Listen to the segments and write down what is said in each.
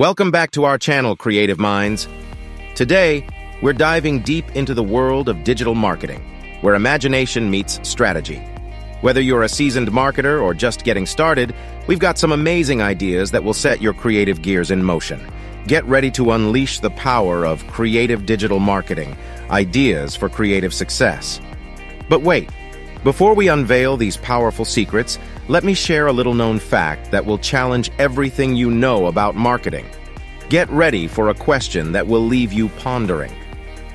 Welcome back to our channel, Creative Minds. Today, we're diving deep into the world of digital marketing, where imagination meets strategy. Whether you're a seasoned marketer or just getting started, we've got some amazing ideas that will set your creative gears in motion. Get ready to unleash the power of creative digital marketing, ideas for creative success. But wait, before we unveil these powerful secrets, let me share a little-known fact that will challenge everything you know about marketing. Get ready for a question that will leave you pondering.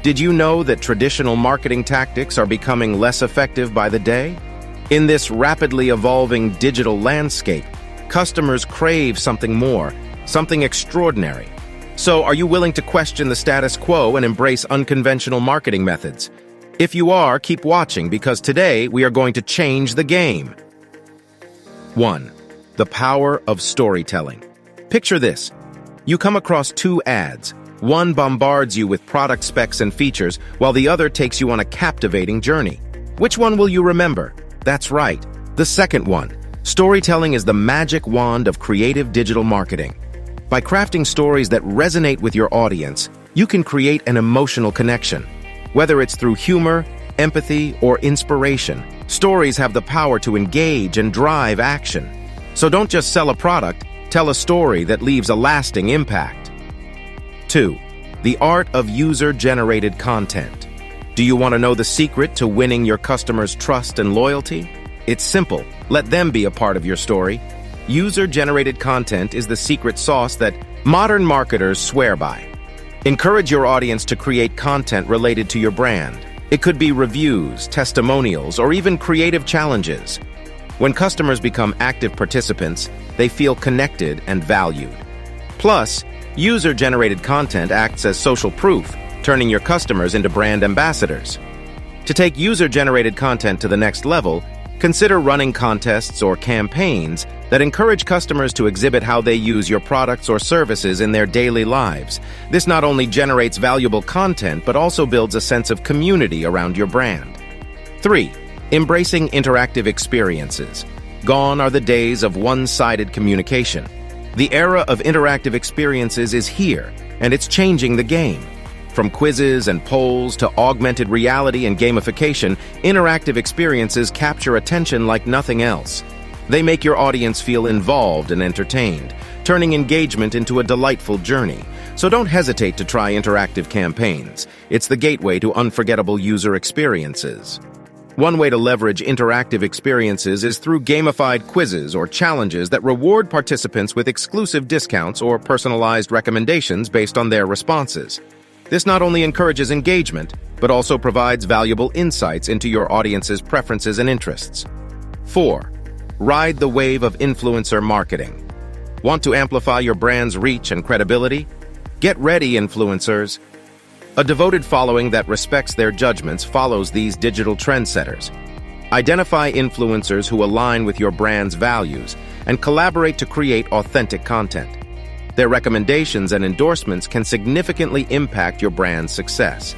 Did you know that traditional marketing tactics are becoming less effective by the day? In this rapidly evolving digital landscape, customers crave something more, something extraordinary. So, are you willing to question the status quo and embrace unconventional marketing methods? If you are, keep watching because today we are going to change the game. 1. The power of storytelling. Picture this. You come across two ads. One bombards you with product specs and features, while the other takes you on a captivating journey. Which one will you remember? That's right, the second one. Storytelling is the magic wand of creative digital marketing. By crafting stories that resonate with your audience, you can create an emotional connection. Whether it's through humor, empathy, or inspiration, stories have the power to engage and drive action. So don't just sell a product, tell a story that leaves a lasting impact. 2. The art of user-generated content. Do you want to know the secret to winning your customers' trust and loyalty? It's simple. Let them be a part of your story. User-generated content is the secret sauce that modern marketers swear by. Encourage your audience to create content related to your brand. It could be reviews, testimonials, or even creative challenges. When customers become active participants, they feel connected and valued. Plus, user-generated content acts as social proof, turning your customers into brand ambassadors. To take user-generated content to the next level, consider running contests or campaigns that encourage customers to exhibit how they use your products or services in their daily lives. This not only generates valuable content, but also builds a sense of community around your brand. 3. Embracing interactive experiences. Gone are the days of one-sided communication. The era of interactive experiences is here, and it's changing the game. From quizzes and polls to augmented reality and gamification, interactive experiences capture attention like nothing else. They make your audience feel involved and entertained, turning engagement into a delightful journey. So don't hesitate to try interactive campaigns. It's the gateway to unforgettable user experiences. One way to leverage interactive experiences is through gamified quizzes or challenges that reward participants with exclusive discounts or personalized recommendations based on their responses. This not only encourages engagement, but also provides valuable insights into your audience's preferences and interests. 4. Ride the wave of influencer marketing. Want to amplify your brand's reach and credibility? Get ready, influencers. A devoted following that respects their judgments follows these digital trendsetters. Identify influencers who align with your brand's values and collaborate to create authentic content. Their recommendations and endorsements can significantly impact your brand's success.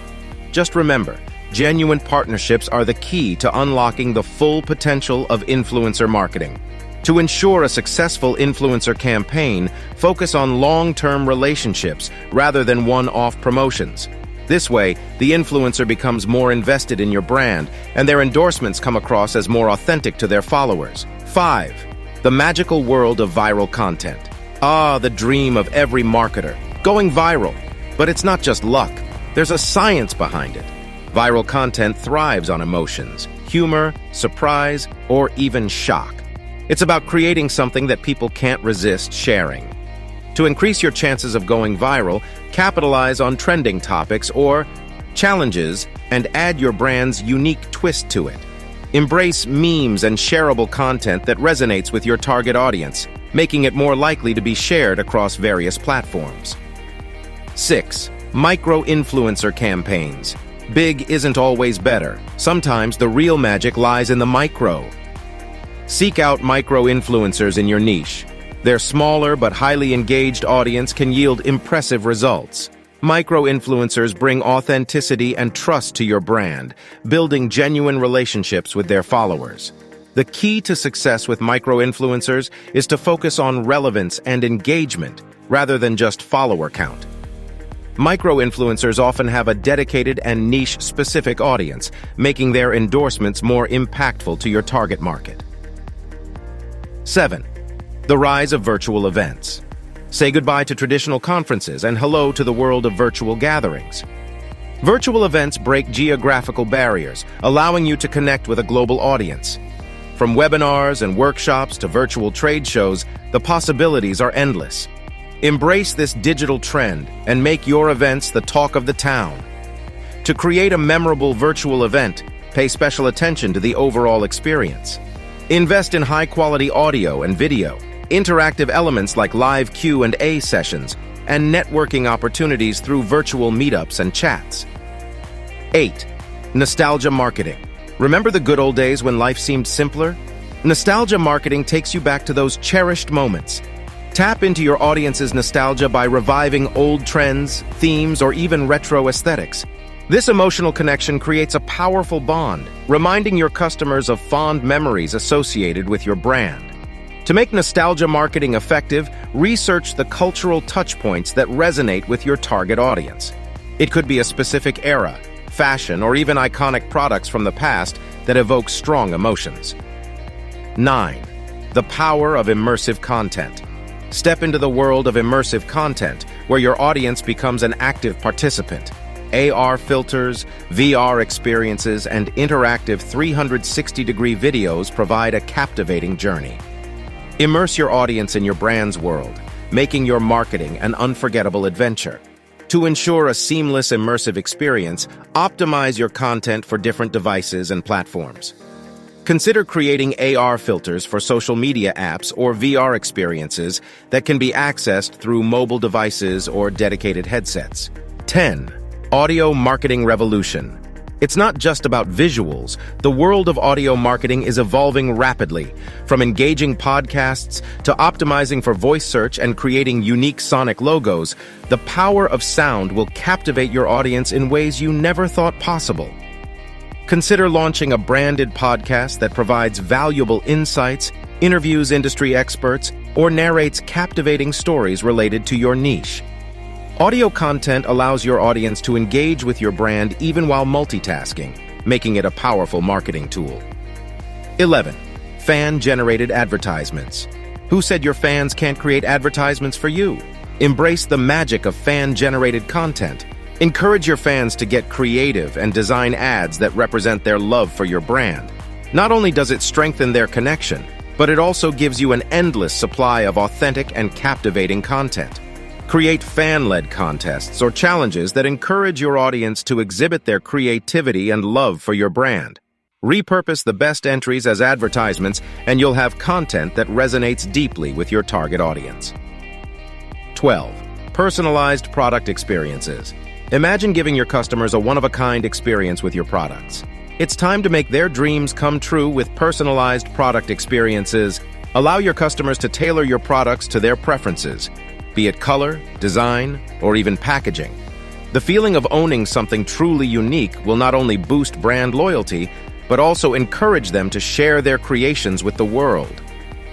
Just remember, genuine partnerships are the key to unlocking the full potential of influencer marketing. To ensure a successful influencer campaign, focus on long-term relationships rather than one-off promotions. This way, the influencer becomes more invested in your brand, and their endorsements come across as more authentic to their followers. 5. The magical world of viral content. The dream of every marketer, going viral. But it's not just luck. There's a science behind it. Viral content thrives on emotions, humor, surprise, or even shock. It's about creating something that people can't resist sharing. To increase your chances of going viral, capitalize on trending topics or challenges and add your brand's unique twist to it. Embrace memes and shareable content that resonates with your target audience, making it more likely to be shared across various platforms. 6. Micro-influencer campaigns. Big isn't always better. Sometimes the real magic lies in the micro. Seek out micro-influencers in your niche. Their smaller but highly engaged audience can yield impressive results. Micro-influencers bring authenticity and trust to your brand, building genuine relationships with their followers. The key to success with micro-influencers is to focus on relevance and engagement. rather than just follower count. Micro-influencers often have a dedicated and niche-specific audience, making their endorsements more impactful to your target market. 7. The rise of virtual events. Say goodbye to traditional conferences and hello to the world of virtual gatherings. Virtual events break geographical barriers, allowing you to connect with a global audience. From webinars and workshops to virtual trade shows, the possibilities are endless. Embrace this digital trend and make your events the talk of the town. To create a memorable virtual event, pay special attention to the overall experience. Invest in high-quality audio and video, interactive elements like live Q&A sessions, and networking opportunities through virtual meetups and chats. 8. Nostalgia marketing. Remember the good old days when life seemed simpler? Nostalgia marketing takes you back to those cherished moments. Tap into your audience's nostalgia by reviving old trends, themes, or even retro aesthetics. This emotional connection creates a powerful bond, reminding your customers of fond memories associated with your brand. To make nostalgia marketing effective, research the cultural touchpoints that resonate with your target audience. It could be a specific era, fashion, or even iconic products from the past that evoke strong emotions. 9. The power of immersive content. Step into the world of immersive content, where your audience becomes an active participant. AR filters, VR experiences, and interactive 360-degree videos provide a captivating journey. Immerse your audience in your brand's world, making your marketing an unforgettable adventure. To ensure a seamless immersive experience, optimize your content for different devices and platforms. Consider creating AR filters for social media apps or VR experiences that can be accessed through mobile devices or dedicated headsets. 10. Audio marketing revolution. It's not just about visuals. The world of audio marketing is evolving rapidly. From engaging podcasts to optimizing for voice search and creating unique sonic logos, the power of sound will captivate your audience in ways you never thought possible. Consider launching a branded podcast that provides valuable insights, interviews industry experts, or narrates captivating stories related to your niche. Audio content allows your audience to engage with your brand even while multitasking, making it a powerful marketing tool. 11. Fan-generated advertisements. Who said your fans can't create advertisements for you? Embrace the magic of fan-generated content. Encourage your fans to get creative and design ads that represent their love for your brand. Not only does it strengthen their connection, but it also gives you an endless supply of authentic and captivating content. Create fan-led contests or challenges that encourage your audience to exhibit their creativity and love for your brand. Repurpose the best entries as advertisements, and you'll have content that resonates deeply with your target audience. 12. Personalized product experiences. Imagine giving your customers a one-of-a-kind experience with your products. It's time to make their dreams come true with personalized product experiences. Allow your customers to tailor your products to their preferences, be it color, design, or even packaging. The feeling of owning something truly unique will not only boost brand loyalty, but also encourage them to share their creations with the world.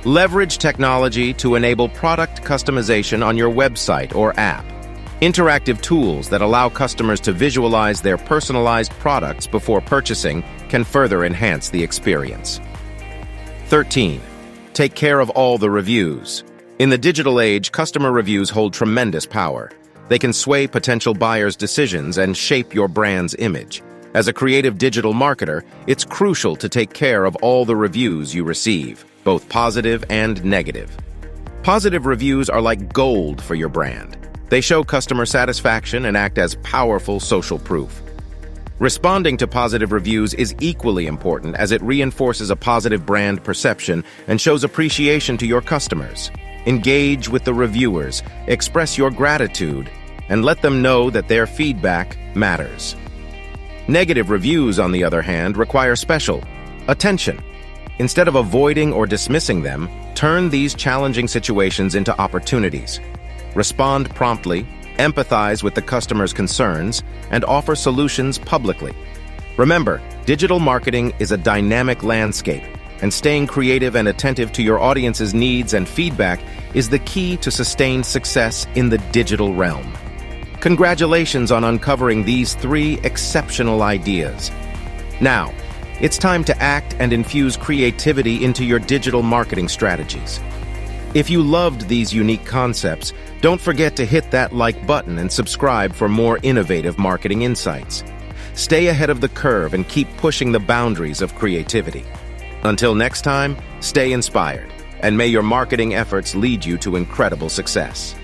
Leverage technology to enable product customization on your website or app. Interactive tools that allow customers to visualize their personalized products before purchasing can further enhance the experience. 13. Take care of all the reviews. In the digital age, customer reviews hold tremendous power. They can sway potential buyers' decisions and shape your brand's image. As a creative digital marketer, it's crucial to take care of all the reviews you receive, both positive and negative. Positive reviews are like gold for your brand. They show customer satisfaction and act as powerful social proof. Responding to positive reviews is equally important as it reinforces a positive brand perception and shows appreciation to your customers. Engage with the reviewers, express your gratitude, and let them know that their feedback matters. Negative reviews, on the other hand, require special attention. Instead of avoiding or dismissing them, turn these challenging situations into opportunities. Respond promptly, empathize with the customer's concerns, and offer solutions publicly. Remember, digital marketing is a dynamic landscape, and staying creative and attentive to your audience's needs and feedback is the key to sustained success in the digital realm. Congratulations on uncovering these 3 exceptional ideas. Now, it's time to act and infuse creativity into your digital marketing strategies. If you loved these unique concepts, don't forget to hit that like button and subscribe for more innovative marketing insights. Stay ahead of the curve and keep pushing the boundaries of creativity. Until next time, stay inspired, and may your marketing efforts lead you to incredible success.